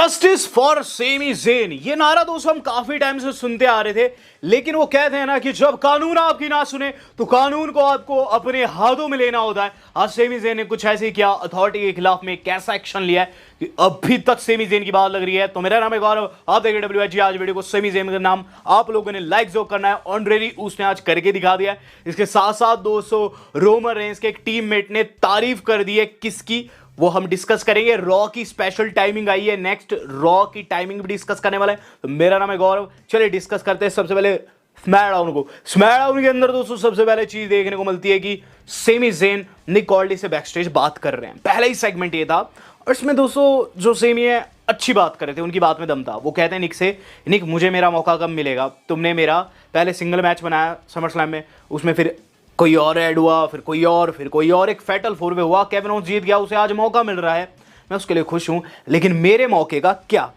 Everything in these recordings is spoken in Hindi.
जस्टिस फॉर सेमी जेन, ये नारा दोस्तों हम काफी टाइम से सुनते आ रहे थे, लेकिन वो कहते हैं ना कि जब कानून आपकी ना सुने तो कानून को आपको अपने हाथों में लेना होता है। आज सेमी जेन ने कुछ ऐसे किया, अथॉरिटी के खिलाफ में कैसा एक्शन लिया है कि अभी तक सेमी जेन की बात लग रही है। तो मेरा नाम है गौरव, आप देख रहे हैं आज वीडियो को। सेमी जेन का नाम आप लोगों ने लाइक जो करना है, ऑनरेडी उसने आज करके दिखा दिया है। इसके साथ साथ दोस्तों रोमन रेंस के एक टीममेट ने तारीफ कर दी है, किसकी वो हम डिस्कस करेंगे। रॉ की स्पेशल टाइमिंग आई है, नेक्स्ट रॉ की टाइमिंग भी डिस्कस करने वाला है। तो मेरा नाम है गौरव, चलिए डिस्कस करते हैं। सबसे पहले स्मैकडाउन के अंदर दोस्तों सबसे पहले चीज देखने को मिलती है कि सेमी जेन निक ऑल्डी से बैकस्टेज बात कर रहे हैं। पहला ही सेगमेंट ये था और इसमें दोस्तों जो सेमी है अच्छी बात कर रहे थे, उनकी बात में दम था। वो कहते हैं निक से, निक मुझे मेरा मौका कब मिलेगा? तुमने मेरा पहले सिंगल मैच बनाया समर स्लैम में, उसमें फिर कोई और ऐड हुआ, फिर कोई और, एक फैटल 4 वे हुआ, केविन ओवेंस जीत गया, उसे आज मौका मिल रहा है, मैं उसके लिए खुश हूं। लेकिन मेरे मौके का क्या?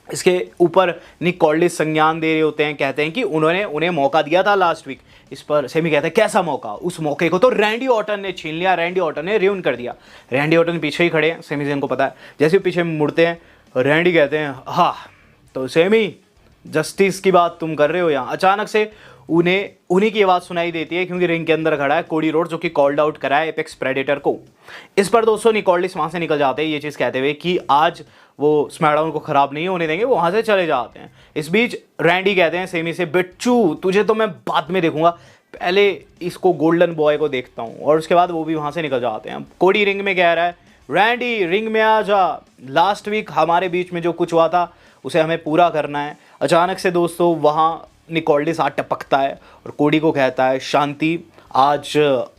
इसके ऊपर निक ऑल्डी संज्ञान दे रहे होते हैं, कहते हैं कि उन्होंने उन्हें मौका दिया था लास्ट वीक। इस पर सेमी कहते हैं कैसा मौका? उस मौके को तो रैंडी ऑर्टन ने छीन लिया, रैंडी ऑर्टन ने रियून कर दिया। रैंडी ऑर्टन पीछे ही खड़े हैं, सेमी जेन को पता है। जैसे पीछे मुड़ते हैं, रैंडी कहते हैं हाँ तो सेमी जस्टिस की बात तुम कर रहे हो यहाँ। अचानक से उन्हीं की आवाज़ सुनाई देती है, क्योंकि रिंग के अंदर खड़ा है कोडी रोड्स, जो कि कॉल्ड आउट करा है एपेक्स प्रेडेटर को। इस पर दोस्तों निक ऑल्डी वहाँ से निकल जाते हैं, ये चीज़ कहते हुए कि आज वो स्मैकडाउन को खराब नहीं होने देंगे, वो वहाँ से चले जाते हैं। इस बीच रैंडी कहते हैं सेमी से, बिच्छू तुझे तो मैं बाद में देखूंगा, पहले इसको गोल्डन बॉय को देखता हूँ। और उसके बाद वो भी वहाँ से निकल जाते हैं। कोडी रिंग में कह रहा है, रैंडी रिंग में आ जा, लास्ट वीक हमारे बीच में जो कुछ हुआ था उसे हमें पूरा करना है। अचानक से दोस्तों वहाँ निक ऑल्डी साथ टपकता है और कोडी को कहता है शांति, आज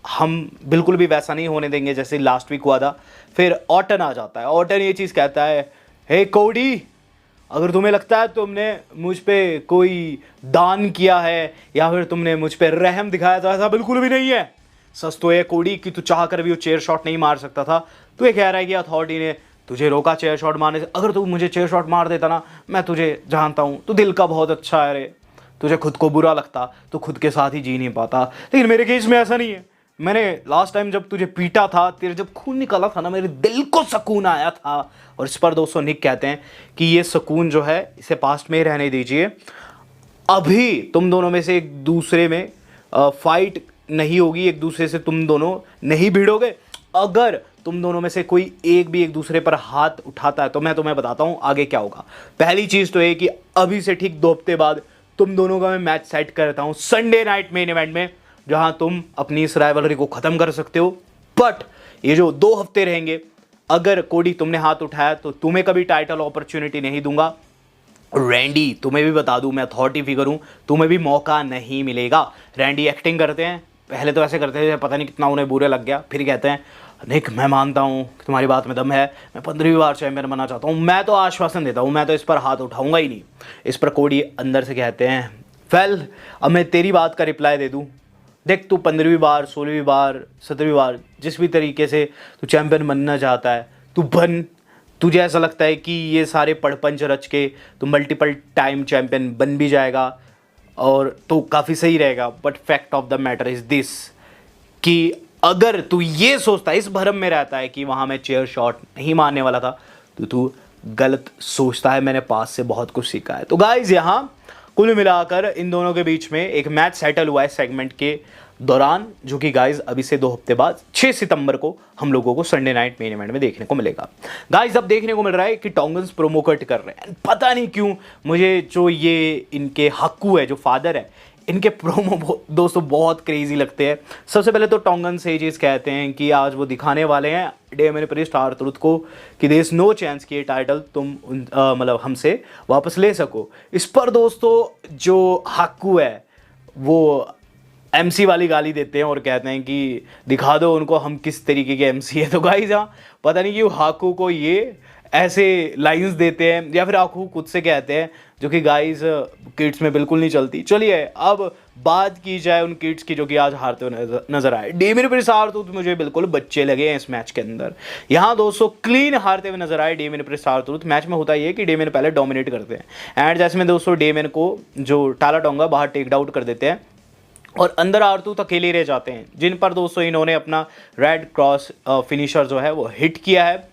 हम बिल्कुल भी वैसा नहीं होने देंगे जैसे लास्ट वीक हुआ था। फिर ऑर्टन आ जाता है, ऑर्टन ये चीज़ कहता है, हे कोडी, अगर तुम्हें लगता है तुमने मुझ पे कोई दान किया है या फिर तुमने मुझ पे रहम दिखाया, तो ऐसा बिल्कुल भी नहीं है। सच तो है कोडी कि तू चाह कर भी वो चेयर शॉट नहीं मार सकता था। तू ये कह रहा है कि अथॉरिटी ने तुझे रोका चेयर शॉट मारने से। अगर तू मुझे चेयर शॉट मार देता ना, मैं तुझे जानता हूँ, तू दिल का बहुत अच्छा है रे, तुझे खुद को बुरा लगता तो खुद के साथ ही जी नहीं पाता। लेकिन मेरे केस में ऐसा नहीं है। मैंने लास्ट टाइम जब तुझे पीटा था, तेरे जब खून निकाला था ना, मेरे दिल को सुकून आया था। और इस पर दोस्तों निक कहते हैं कि ये सुकून जो है इसे पास्ट में ही रहने दीजिए, अभी तुम दोनों में से एक दूसरे में फाइट नहीं होगी, एक दूसरे से तुम दोनों नहीं भिड़ोगे। अगर तुम दोनों में से कोई एक भी एक दूसरे पर हाथ उठाता है तो मैं तुम्हें बताता हूँ आगे क्या होगा। पहली चीज़ तो ये कि अभी से ठीक 2 हफ्ते बाद तुम दोनों का मैं मैच सेट करता हूं संडे नाइट मेन इवेंट में, जहां तुम अपनी इस राइवलरी को खत्म कर सकते हो। बट ये जो 2 हफ्ते रहेंगे, अगर कोडी तुमने हाथ उठाया तो तुम्हें कभी टाइटल अपॉर्चुनिटी नहीं दूंगा। रैंडी तुम्हें भी बता दूं, मैं अथॉरिटी फिगर हूं, तुम्हें भी मौका नहीं मिलेगा। रैंडी एक्टिंग करते हैं, पहले तो ऐसे करते थे पता नहीं कितना उन्हें बुरे लग गया, फिर कहते हैं निक मैं मानता हूँ कि तुम्हारी बात में दम है, मैं 15वीं बार चैंपियन बनना चाहता हूँ, मैं तो आश्वासन देता हूँ, मैं तो इस पर हाथ उठाऊंगा ही नहीं। इस पर कोडी अंदर से कहते हैं, वेल अब मैं तेरी बात का रिप्लाई दे दूँ, देख तू 15वीं बार, 16वीं बार, 17वीं बार, जिस भी तरीके से तू चैंपियन बनना चाहता है तू बन। तुझे ऐसा लगता है कि ये सारे पड़पंच रच के तू मल्टीपल टाइम चैंपियन बन भी जाएगा और तो काफ़ी सही रहेगा। But fact of the matter is this कि अगर तू ये सोचता है, इस भ्रम में रहता है कि वहाँ मैं चेयर शॉट नहीं मारने वाला था, तो तू गलत सोचता है। मैंने पास से बहुत कुछ सीखा है। तो गाइज यहाँ कुल मिलाकर इन दोनों के बीच में एक मैच सेटल हुआ है सेगमेंट के दौरान, जो कि गाइज अभी से 2 हफ्ते बाद 6 सितंबर को हम लोगों को संडे नाइट मेन इवेंट में देखने को मिलेगा। गाइज अब देखने को मिल रहा है कि टोंगन्स प्रोमो कट कर रहे हैं। पता नहीं क्यों मुझे जो ये इनके हक्कू है, जो फादर है, इनके प्रोमो दोस्तों बहुत क्रेजी लगते हैं। सबसे पहले तो टोंगन से ये चीज़ कहते हैं कि आज वो दिखाने वाले हैं डेमियन प्रीस्ट आर-ट्रूथ को कि देयर इज नो चांस कि ये टाइटल तुम मतलब हमसे वापस ले सको। इस पर दोस्तों जो हाकू है वो एमसी वाली गाली देते हैं और कहते हैं कि दिखा दो उनको हम किस तरीके के एमसी है। तो गाइस हाँ, पता नहीं क्यों हाकू को ये ऐसे लाइंस देते हैं या फिर हाकू खुद से कहते हैं, जो कि गाइस किड्स में बिल्कुल नहीं चलती। चलिए अब बात की जाए उन किड्स की जो कि आज हारते हुए नजर आए। डेमियन प्रीस्ट आर-ट्रूथ मुझे बिल्कुल बच्चे लगे हैं इस मैच के अंदर। यहाँ दोस्तों क्लीन हारते हुए नजर आए डेमियन प्रीस्ट आर-ट्रूथ। मैच में होता ये कि डेमियन पहले डोमिनेट करते हैं एंड जैसे में दोस्तों डेमियन को जो टाला टोंगा बाहर टेक डाउन कर देते हैं और अंदर आर-ट्रूथ अकेले रह जाते हैं, जिन पर दोस्तों इन्होंने अपना रेड क्रॉस फिनिशर जो है वो हिट किया है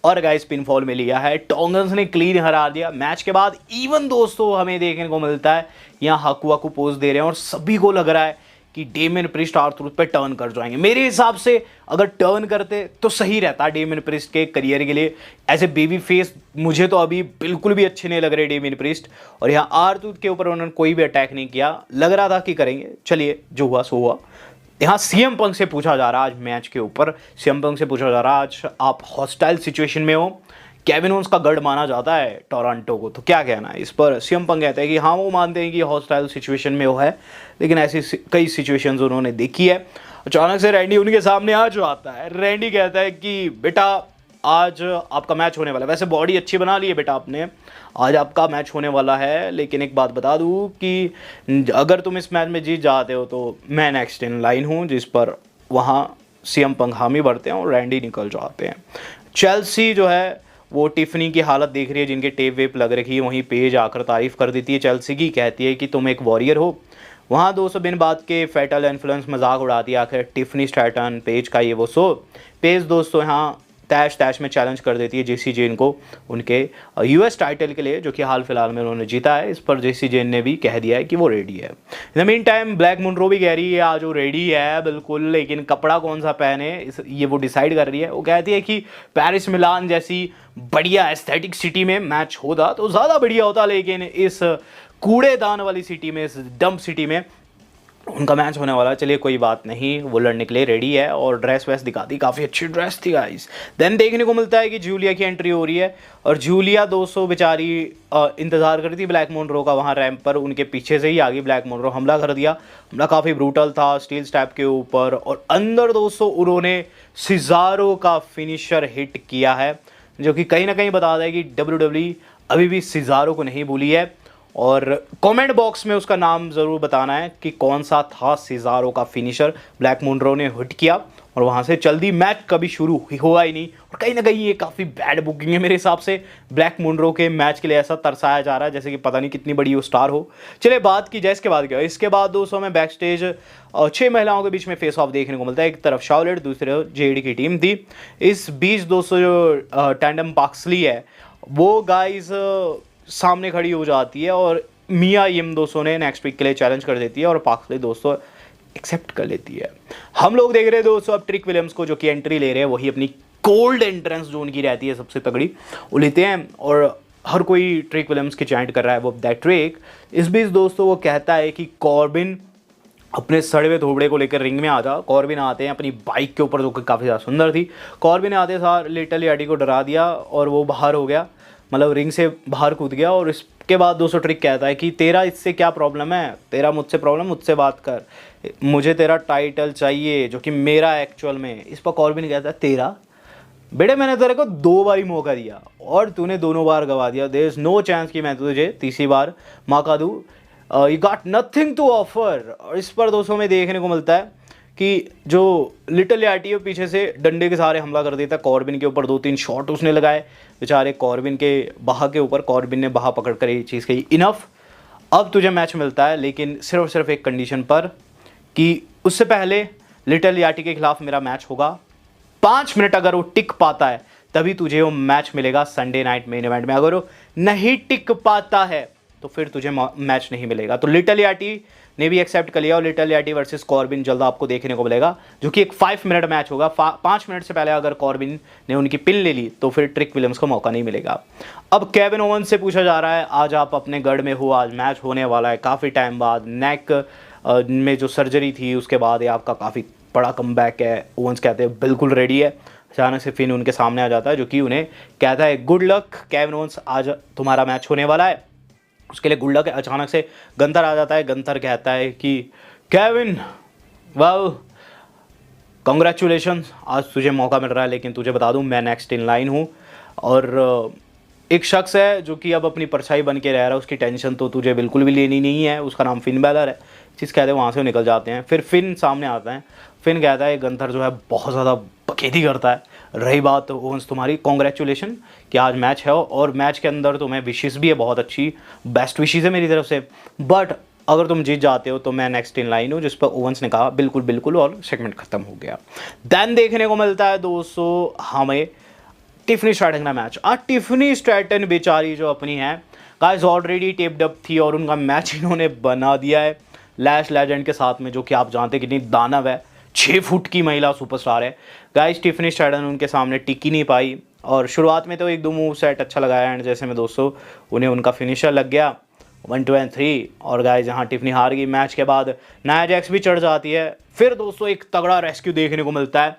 और गाइस पिनफॉल में लिया है। टोंगन्स ने क्लीन हरा दिया मैच के बाद। इवन दोस्तों हमें देखने को मिलता है यहाँ हकू हकू पोज दे रहे हैं और सभी को लग रहा है कि डेमियन प्रिस्ट आर-ट्रूथ पे टर्न कर जाएंगे। मेरे हिसाब से अगर टर्न करते तो सही रहता डेमियन प्रिस्ट के करियर के लिए। एज ए बेबी फेस मुझे तो अभी बिल्कुल भी अच्छे नहीं लग रहे डेमियन प्रिस्ट, और यहाँ आर-ट्रूथ के ऊपर उन्होंने कोई भी अटैक नहीं किया। लग रहा था कि करेंगे, चलिए जो हुआ सो हुआ। यहाँ सीएम पंक से पूछा जा रहा है आज मैच के ऊपर, सीएम पंक से पूछा जा रहा है आज आप हॉस्टाइल सिचुएशन में हो, केविन ओवेंस का गढ़ माना जाता है टोरंटो को, तो क्या कहना है इस पर। सीएम पंक कहते हैं कि हाँ वो मानते हैं कि हॉस्टाइल सिचुएशन में वो है, लेकिन ऐसी कई सिचुएशंस उन्होंने देखी है। अचानक से रैंडी उनके सामने आ जो आता है। रैंडी कहता है कि बेटा आज आपका मैच होने वाला है, वैसे बॉडी अच्छी बना ली है बेटा आपने, आज आपका मैच होने वाला है, लेकिन एक बात बता दूं कि अगर तुम इस मैच में जीत जाते हो तो मैं नेक्स्ट इन लाइन हूं, जिस पर वहां सीएम पंक हामी भरते हैं और रैंडी निकल जाते हैं। चेल्सी जो है वो टिफनी की हालत देख रही है, जिनके टेप वेप लग रखी है, वहीं पेज आकर तारीफ कर देती है चेल्सी की, कहती है कि तुम एक वॉरियर हो। वहाँ 200 बिन बात के फैटल इन्फ्लुएंस मजाक उड़ाती है आखिर टिफनी स्ट्रैटन पेज का ये वो सो। पेज दोस्तों यहाँ तैश तैश में चैलेंज कर देती है जेसी जेन को उनके यूएस टाइटल के लिए, जो कि हाल फिलहाल में उन्होंने जीता है। इस पर जेसी जेन ने भी कह दिया है कि वो रेडी है। In the meantime Black Monroe भी कह रही है आज वो रेडी है बिल्कुल, लेकिन कपड़ा कौन सा पहने ये वो डिसाइड कर रही है। वो कहती है कि पेरिस मिलान जैसी बढ़िया एस्थेटिक सिटी में मैच होता तो ज़्यादा बढ़िया होता, लेकिन इस कूड़ेदान वाली सिटी में, इस डंप सिटी में उनका मैच होने वाला। चलिए कोई बात नहीं, वो लड़ने के लिए रेडी है और ड्रेस वैस दिखाती, काफ़ी अच्छी ड्रेस थी गाइस। देन देखने को मिलता है कि जूलिया की एंट्री हो रही है और जूलिया 200 बेचारी इंतज़ार कर रही थी ब्लैक मोनरो का वहाँ रैंप पर, उनके पीछे से ही आ गई ब्लैक मोनरो, हमला कर दिया। हमला काफ़ी ब्रूटल था, स्टील स्टैप के ऊपर, और अंदर 200 उन्होंने सिजारो का फिनिशर हिट किया है, जो कि कहीं ना कहीं बता रहा है कि WWE अभी भी सिजारो को नहीं भूली है। और कमेंट बॉक्स में उसका नाम ज़रूर बताना है कि कौन सा था सिजारो का फिनिशर ब्लैक मोनरो ने हिट किया, और वहाँ से जल्दी मैच कभी शुरू हुआ ही नहीं। और कहीं ना कहीं ये काफ़ी बैड बुकिंग है मेरे हिसाब से। ब्लैक मोनरो के मैच के लिए ऐसा तरसाया जा रहा है जैसे कि पता नहीं कितनी बड़ी वो स्टार हो। चलिए बात की जाए इसके बाद क्या। इसके बाद दोस्तों में बैक स्टेज 6 महिलाओं के बीच में फेस ऑफ देखने को मिलता है। एक तरफ शार्लेट, दूसरे जेडी की टीम थी। इस बीच दोस्तों जो टैंडम पाक्सली है वो गाइज सामने खड़ी हो जाती है और मिया यिम दोस्तों ने नेक्स्ट वीक के लिए चैलेंज कर देती है और पाक्सली दोस्तों एक्सेप्ट कर लेती है। हम लोग देख रहे हैं दोस्तों अब ट्रिक विलियम्स को, जो कि एंट्री ले रहे हैं, वही अपनी कोल्ड एंट्रेंस जो उनकी रहती है सबसे तगड़ी वो लेते हैं, और हर कोई ट्रिक विलियम्स की चैंट कर रहा है वो दैट ट्रिक। इस बीच दोस्तों वो कहता है कि कॉर्बिन अपने सड़े थोबड़े को लेकर रिंग में आ जा। कॉर्बिन आते हैं अपनी बाइक के ऊपर, जो कि काफ़ी ज़्यादा सुंदर थी। कॉर्बिन आते सार लिटल याडी को डरा दिया और वो बाहर हो गया, मतलब रिंग से बाहर कूद गया। और इसके बाद 200 ट्रिक कहता है कि तेरा इससे क्या प्रॉब्लम है, तेरा मुझसे प्रॉब्लम, मुझसे बात कर, मुझे तेरा टाइटल चाहिए जो कि मेरा एक्चुअल में। इस पर कॉर्बिन कहता है तेरा बेटे मैंने तेरे को 2 बार ही मौका दिया और तूने दोनों बार गवा दिया, देयर इज नो चांस कि मैं तुझे तीसरी बार मौका दूँ, you got nothing to offer. और इस पर दोस्तों में देखने को मिलता है कि जो लिटिल याटी है पीछे से डंडे के सहारे हमला कर देता है कॉर्बिन के ऊपर। 2-3 शॉट उसने लगाए बेचारे कॉर्बिन के बाह के ऊपर। कॉर्बिन ने बाह पकड़ कर ये चीज़ कही इनफ, अब तुझे मैच मिलता है, लेकिन सिर्फ एक कंडीशन पर कि उससे पहले लिटिल याटी के खिलाफ मेरा मैच होगा। 5 मिनट अगर वो टिक पाता है तभी तुझे वो मैच मिलेगा संडे नाइट मेन इवेंट में। अगर वो नहीं टिक पाता है तो फिर तुझे मैच नहीं मिलेगा। तो लिटिल याटी ने भी एक्सेप्ट कर लिया और लिटिल याटी वर्सेस कॉर्बिन जल्द आपको देखने को मिलेगा, जो कि एक 5 मिनट मैच होगा। 5 मिनट से पहले अगर कॉर्बिन ने उनकी पिन ले ली तो फिर ट्रिक विलियम्स को मौका नहीं मिलेगा। अब केविन ओवेंस से पूछा जा रहा है आज आप अपने गढ़ में हो, आज मैच होने वाला है काफ़ी टाइम बाद, नेक में जो सर्जरी थी उसके बाद ये आपका काफ़ी बड़ा कमबैक है। ओवेंस कहते हैं बिल्कुल रेडी है। अचानक से फिन उनके सामने आ जाता है जो कि उन्हें कहता है गुड लक केविन ओवेंस, आज तुम्हारा मैच होने वाला है, उसके लिए गुड लक है। अचानक से गंथर आ जाता है। गंथर कहता है कि केविन वेल कॉन्ग्रेचुलेशन, आज तुझे मौका मिल रहा है, लेकिन तुझे बता दूं मैं नेक्स्ट इन लाइन हूँ। और एक शख्स है जो कि अब अपनी परछाई बन के रह रहा है, उसकी टेंशन तो तुझे बिल्कुल भी लेनी नहीं है, उसका नाम फिन बैलर है। चीज़ कहते हैं वहाँ से वो निकल जाते हैं। फिर फिन सामने आता है। फिन कहता है गंथर जो है बहुत ज़्यादा बखेती करता है। रही बात ओवेंस तुम्हारी, कॉन्ग्रेचुलेशन कि आज मैच है और मैच के अंदर तुम्हें विशेष भी है, बहुत अच्छी बेस्ट विशेष है मेरी तरफ से, बट अगर तुम जीत जाते हो तो मैं नेक्स्ट इन लाइन हूँ। जिस पर ओवेंस ने कहा बिल्कुल बिल्कुल, और सेगमेंट खत्म हो गया। देन देखने को मिलता है दोस्तों हमें टिफनी स्ट्रैटन का मैच। टिफनी स्ट्रैटन बेचारी जो अपनी है गाइस ऑलरेडी टेप्ड अप थी और उनका मैच इन्होंने बना दिया है लैश लेजेंड के साथ में, जो कि आप जानते हैं कितनी दानव है, 6 फुट की महिला सुपरस्टार है गाइस। टिफनी स्ट्रैटन उनके सामने टिक ही नहीं पाई और शुरुआत में तो 1-2 मूव सेट अच्छा लगाया एंड जैसे में दोस्तों उन्हें उनका फिनिशर लग गया 1-2-3 और गाइस यहाँ टिफनी हार गई। मैच के बाद नाया जैक्स भी चढ़ जाती है। फिर दोस्तों एक तगड़ा रेस्क्यू देखने को मिलता है।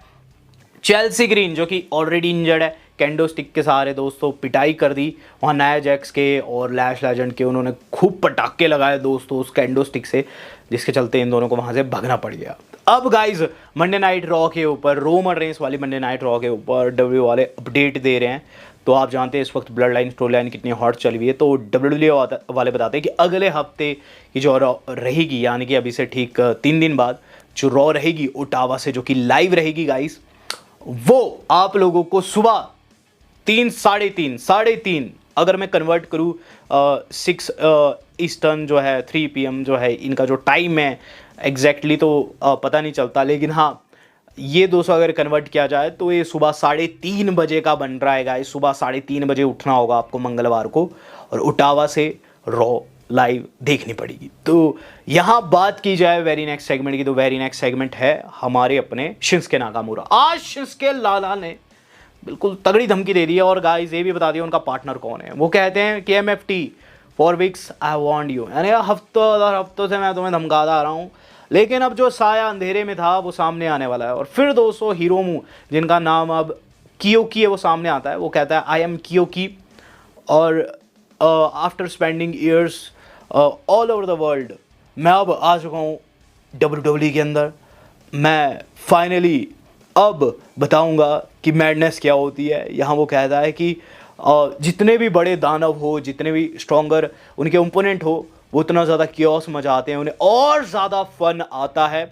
चेल्सी ग्रीन जो कि ऑलरेडी इंजर्ड है, कैंडो स्टिक के सहारे दोस्तों पिटाई कर दी वहाँ नाया जैक्स के और लैश लेजेंड के। उन्होंने खूब पटाखे लगाए दोस्तों उस कैंडो स्टिक से, जिसके चलते इन दोनों को वहाँ से भागना पड़ गया। अब गाइज मंडे नाइट रॉ के ऊपर, रोमन रेंस वाली मंडे नाइट रॉ के ऊपर डब्ल्यू वाले अपडेट दे रहे हैं। तो आप जानते हैं इस वक्त ब्लड लाइन स्टोरी लाइन कितनी हॉट चली हुई है। तो डब्ल्यू वाले बताते हैं कि अगले हफ्ते की जो रॉ रहेगी, यानी कि अभी से ठीक 3 दिन बाद जो रॉ रहेगी ओटावा से, जो कि लाइव रहेगी गाइस, वो आप लोगों को सुबह 3 साढ़े तीन अगर मैं कन्वर्ट करूँ 6 ईस्टर्न जो है 3 PM जो है इनका जो टाइम है एग्जैक्टली तो पता नहीं चलता, लेकिन हाँ ये 200 अगर कन्वर्ट किया जाए तो ये सुबह 3:30 बजे का बन रहा है गाइस। सुबह 3:30 बजे उठना होगा आपको मंगलवार को और ओटावा से रॉ लाइव देखनी पड़ेगी। तो यहाँ बात की जाए वेरी नेक्स्ट सेगमेंट की, तो वेरी नेक्स्ट सेगमेंट है हमारे अपने शिंस्के नाकामुरा। आज शिंस्के लाला ने बिल्कुल तगड़ी धमकी दे दी है और गाइस ये भी बता दिया उनका पार्टनर कौन है। वो कहते हैं कि MFT for weeks I want you, यानी हफ्तों से मैं तुम्हें धमकाता आ रहा हूँ, लेकिन अब जो साया अंधेरे में था वो सामने आने वाला है। और फिर दोस्तों हिरोमू जिनका नाम अब कियोकी है वो सामने आता है। वो कहता है आई एम कियोकी और after spending years all over the world मैं अब आ चुका हूँ WWE के अंदर। मैं फाइनली अब बताऊंगा कि मैडनेस क्या होती है। यहाँ वो कहता है कि जितने भी बड़े दानव हो, जितने भी स्ट्रॉन्गर उनके ओपोनेंट हो, वो उतना ज़्यादा क्योस मचाते हैं, उन्हें और ज़्यादा फन आता है।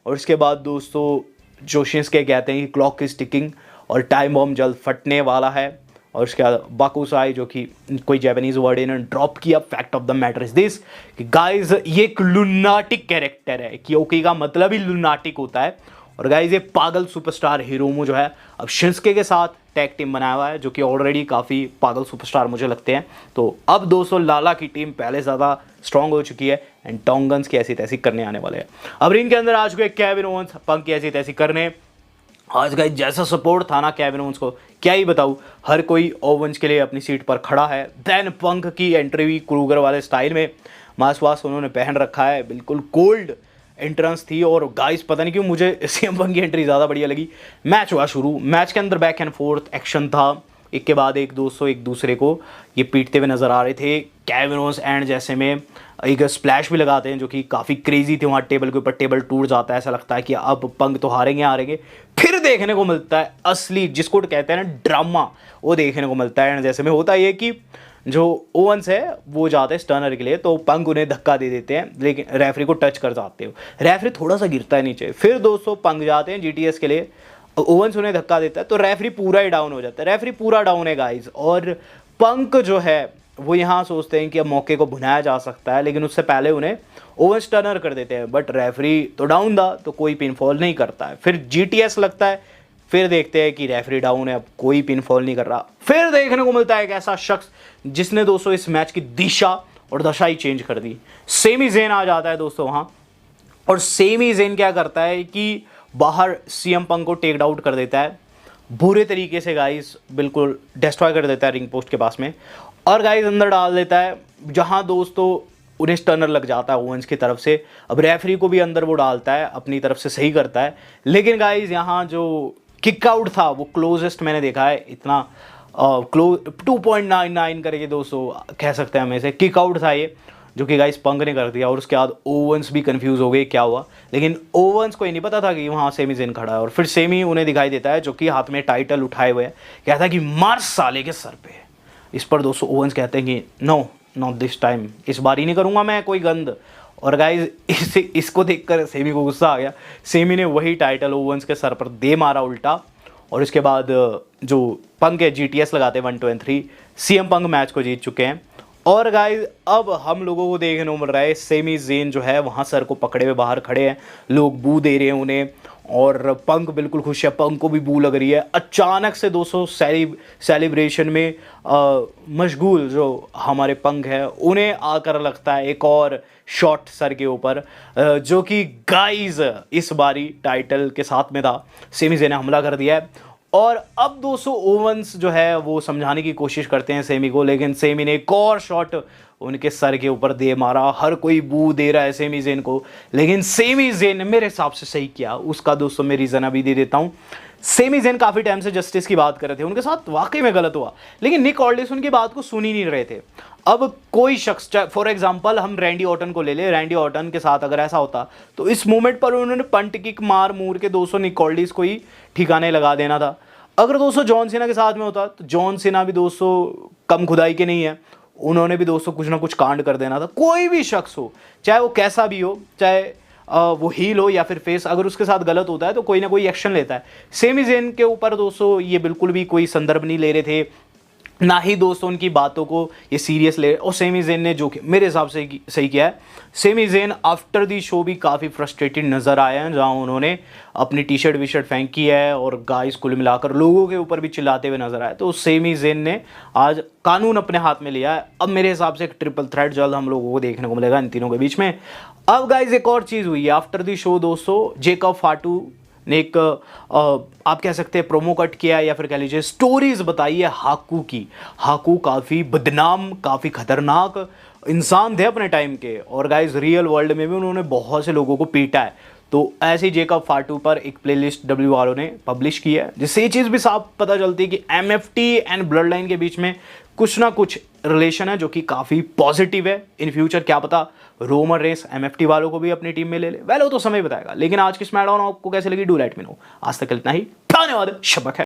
और इसके बाद दोस्तों जो शिंस्के कहते हैं कि क्लॉक इज टिकिंग और टाइम बॉम्ब जल्द फटने वाला है। और उसके बाद बाकुसाई जो कि कोई जापानीज वर्ड इन्होंने ड्रॉप किया, fact of the matter is this कि गाइज ये एक लुनाटिक कैरेक्टर है। क्योंकि का मतलब ही लुनाटिक होता है। और गाइज ये पागल सुपरस्टार हिरोमू जो है अब शिंस्के के साथ टैग टीम बनाया हुआ है, जो कि ऑलरेडी काफ़ी पागल सुपरस्टार मुझे लगते हैं। तो अब 200 लाला की टीम पहले ज़्यादा स्ट्रांग हो चुकी है एंड टोंगन्स की ऐसी तैसी करने आने वाले हैं। अब रिंग के अंदर आ चुके केविन ओवेंस पंक की ऐसी तैसी करने। आज गाइस जैसा सपोर्ट था ना केविन ओवेंस को, क्या ही बताऊँ, हर कोई ओवेंस के लिए अपनी सीट पर खड़ा है। देन पंक की एंट्री हुई क्रूगर वाले स्टाइल में, मास्क वास्क उन्होंने पहन रखा है, बिल्कुल कोल्ड एंट्रेंस थी। और गाइस पता नहीं क्यों मुझे सीएम पंक की एंट्री ज़्यादा बढ़िया लगी। मैच हुआ शुरू, मैच के अंदर बैक एंड फोर्थ एक्शन था, एक के बाद एक दोस्तों एक दूसरे को ये पीटते हुए नजर आ रहे थे। केविन ओवेंस एंड जैसे में एक स्प्लैश भी लगाते हैं जो कि काफ़ी क्रेजी थे। वहाँ टेबल के ऊपर टेबल टूट जाता है, ऐसा लगता है कि अब पंक तो हारेंगे। फिर देखने को मिलता है असली जिसको कहते हैं ना ड्रामा, वो देखने को मिलता है। जैसे में होता ये कि जो ओवेंस है वो जाते हैं स्टर्नर के लिए, तो पंक उन्हें धक्का दे देते हैं, लेकिन रेफरी को टच कर जाते हो, रेफरी थोड़ा सा गिरता है नीचे। फिर दोस्तों पंक जाते हैं GTS के लिए, ओवेंस उन्हें धक्का देता है तो रेफरी पूरा ही डाउन हो जाता है। रेफरी पूरा डाउन है गाइस। और पंक जो है वो यहाँ सोचते हैं कि अब मौके को भुनाया जा सकता है, लेकिन उससे पहले उन्हें ओवेंस टर्नर कर देते हैं। बट रेफरी तो डाउन था तो कोई पिनफॉल नहीं करता है। फिर GTS लगता है, फिर देखते हैं कि रेफरी डाउन है, अब कोई पिनफॉल नहीं कर रहा। फिर देखने को मिलता है एक ऐसा शख्स जिसने दोस्तों इस मैच की दिशा और दशा ही चेंज कर दी। सेमी ज़ेन आ जाता है दोस्तों वहाँ, और सेमी ज़ेन क्या करता है कि बाहर CM पंक को टेक आउट कर देता है बुरे तरीके से गाइस, बिल्कुल डिस्ट्रॉय कर देता है रिंग पोस्ट के पास में, और गाइस अंदर डाल देता है जहां दोस्तों उन्हें स्टर्नर लग जाता है ओवेंस की तरफ से। अब रेफरी को भी अंदर वो डालता है, अपनी तरफ से सही करता है, लेकिन गाइस यहाँ जो किक आउट था वो क्लोजेस्ट मैंने देखा है, इतना क्लोज 2.99 करके दोस्तों कह सकते हैं हमें से किक आउट था ये, जो कि गाइस पंक ने कर दिया। और उसके बाद ओवेंस भी कंफ्यूज हो गए क्या हुआ, लेकिन ओवेंस को ये नहीं पता था कि वहाँ सेमी ज़ेन खड़ा है। और फिर सेमी उन्हें दिखाई देता है जो कि हाथ में टाइटल उठाए हुए है, कहता है कि मार साले के सर पे। इस पर दोस्तों ओवेंस कहते हैं कि नो नॉट दिस टाइम, इस बार ही नहीं करूँगा मैं कोई गंद। और गाइस इसको देखकर सेमी को गुस्सा आ गया। सेमी ने वही टाइटल ओवेंस के सर पर दे मारा उल्टा। और इसके बाद जो पंक है GTS लगाते हैं 1, 2 and 3, CM पंक मैच को जीत चुके हैं। और गाइस अब हम लोगों को देखने को मिल रहा है सेमी ज़ेन जो है वहाँ सर को पकड़े हुए बाहर खड़े हैं, लोग बू दे रहे हैं उन्हें। और पंक बिल्कुल खुश है, पंक को भी बू लग रही है। अचानक से दोस्तों सेलिब्रेशन में मशगूल जो हमारे पंक है उन्हें आकर लगता है एक और शॉट सर के ऊपर, जो कि गाइस इस बारी टाइटल के साथ में था। सेमी ज़ेन ने हमला कर दिया है और अब 200 ओवंस जो है वो समझाने की कोशिश करते हैं सेमी को, लेकिन सेमी ने एक और शॉट उनके सर के ऊपर दे मारा। हर कोई बू दे रहा है सेमी ज़ेन को, लेकिन सेमी ज़ेन ने मेरे हिसाब से सही किया। उसका दोस्तों मैं रीज़न अभी दे देता हूँ। सेमी ज़ेन काफ़ी टाइम से जस्टिस की बात कर रहे थे, उनके साथ वाकई में गलत हुआ, लेकिन निक ऑल्डिस उनकी बात को सुन ही नहीं रहे थे। अब कोई शख्स, फॉर एग्जांपल हम रैंडी ऑर्टन को ले ले, रैंडी ऑर्टन के साथ अगर ऐसा होता तो इस मोमेंट पर उन्होंने पंट किक मार मूर के 200 निक ऑल्डिस को ही ठिकाने लगा देना था। अगर 200 जॉन सीना के साथ में होता तो जॉन सीना भी 200 कम खुदाई के नहीं है, उन्होंने भी 200 कुछ ना कुछ कांड कर देना था। कोई भी शख्स हो, चाहे वो कैसा भी हो, चाहे वो हील हो या फिर फेस, अगर उसके साथ गलत होता है तो कोई ना कोई एक्शन लेता है। सेमी ज़ेन के ऊपर 200 ये बिल्कुल भी कोई संदर्भ नहीं ले रहे थे, ना ही दोस्तों उनकी बातों को ये सीरियस ले। और सेमी ज़ेन ने जो मेरे हिसाब से सही किया है। Sami Zayn after the show भी काफ़ी फ्रस्ट्रेटेड नज़र आए हैं, जहां उन्होंने अपनी टी शर्ट वी शर्ट फेंकी है और गाइस कुल मिलाकर लोगों के ऊपर भी चिल्लाते हुए नजर आए। तो सेमी ज़ेन ने आज कानून अपने हाथ में लिया है। अब मेरे हिसाब से एक ट्रिपल थ्रेट जल्द हम लोगों को देखने को मिलेगा इन तीनों के बीच में। अब गाइस एक और चीज़ हुई है आफ्टर दी शो दोस्तों, जेकब फाटू ने एक आप कह सकते हैं प्रोमो कट किया या फिर कह लीजिए स्टोरीज बताई है हाकू की। हाकू काफ़ी बदनाम, काफ़ी खतरनाक इंसान थे अपने टाइम के, और गाइस रियल वर्ल्ड में भी उन्होंने बहुत से लोगों को पीटा है। तो ऐसे ही जेकब फाटू पर एक प्लेलिस्ट WRO ने पब्लिश की है, जिससे ये चीज़ भी साफ पता चलती है कि MFT एंड ब्लड लाइन के बीच में कुछ ना कुछ रिलेशन है, जो कि काफ़ी पॉजिटिव है। इन फ्यूचर क्या पता रोमन रेस MFT वालों को भी अपनी टीम में ले ले, वेल वो तो समय बताएगा। लेकिन आज की स्मैकडाउन आपको कैसे लगी, डू लेट मी नो। आज तक इतना ही, धन्यवाद, शब्बा खैर।